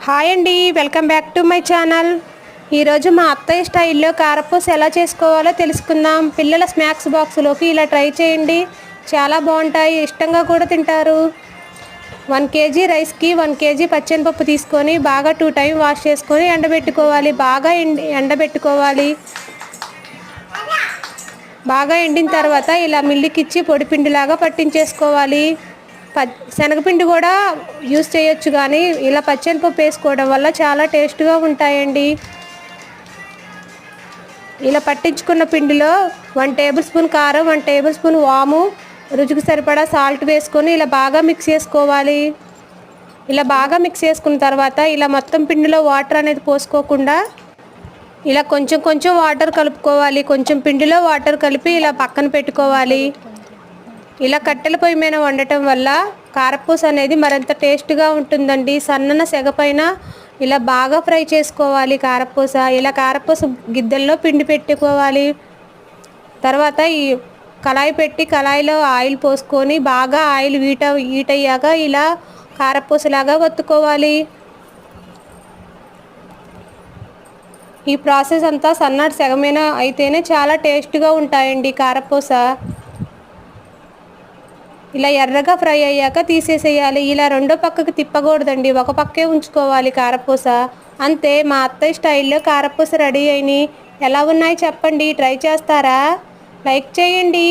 Hi అండి, welcome back to my channel. ఈరోజు మా అత్తయ్య స్టైల్లో కారపూస ఎలా చేసుకోవాలో తెలుసుకుందాం. పిల్లల స్నాక్స్ బాక్స్లోకి ఇలా ట్రై చేయండి, చాలా బాగుంటాయి, ఇష్టంగా కూడా తింటారు. 1 కేజీ రైస్కి 1 కేజీ పచ్చెనపప్పు తీసుకొని బాగా 2 టైం వాష్ చేసుకొని ఎండబెట్టుకోవాలి. ఎండబెట్టుకోవాలి. బాగా ఎండిన తర్వాత ఇలా మిల్లుకిచ్చి పొడిపిండిలాగా పట్టించేసుకోవాలి. శనగపిండి కూడా యూస్ చేయొచ్చు, కానీ ఇలా పచ్చెనపప్పు వేసుకోవడం వల్ల చాలా టేస్ట్గా ఉంటాయండి. ఇలా పట్టించుకున్న పిండిలో 1 టేబుల్ స్పూన్ కారం, 1 టేబుల్ స్పూన్ వాము, రుచికి సరిపడా సాల్ట్ వేసుకొని ఇలా బాగా మిక్స్ చేసుకోవాలి. ఇలా బాగా మిక్స్ చేసుకున్న తర్వాత ఇలా మొత్తం పిండిలో వాటర్ అనేది పోసుకోకుండా ఇలా కొంచెం కొంచెం వాటర్ కలుపుకోవాలి. కొంచెం పిండిలో వాటర్ కలిపి ఇలా పక్కన పెట్టుకోవాలి. ఇలా కట్టెల పొయ్యి మీద వండటం వల్ల కారపూస అనేది మరింత టేస్ట్గా ఉంటుందండి. సన్నన సెగ పైన ఇలా బాగా ఫ్రై చేసుకోవాలి కారపూస. ఇలా కారపూస గిద్దెల్లో పిండి పెట్టుకోవాలి. తర్వాత ఈ కళాయి పెట్టి కళాయిలో ఆయిల్ పోసుకొని బాగా ఆయిల్ హీట్ అయ్యాక ఇలా కారపూసలాగా ఒత్తుకోవాలి. ఈ ప్రాసెస్ అంతా సన్నటి సెగ మీద అయితేనే చాలా టేస్ట్గా ఉంటాయండి కారపూస. ఇలా ఎర్రగా ఫ్రై అయ్యాక తీసేసేయాలి. ఇలా రెండో పక్కకి తిప్పకూడదండి, ఒక పక్కే ఉంచుకోవాలి కారపూస. అంతే, మా అత్తయ్య స్టైల్లో కారపూస రెడీ అయినాయి. ఎలా ఉన్నాయి చెప్పండి, ట్రై చేస్తారా? లైక్ చేయండి.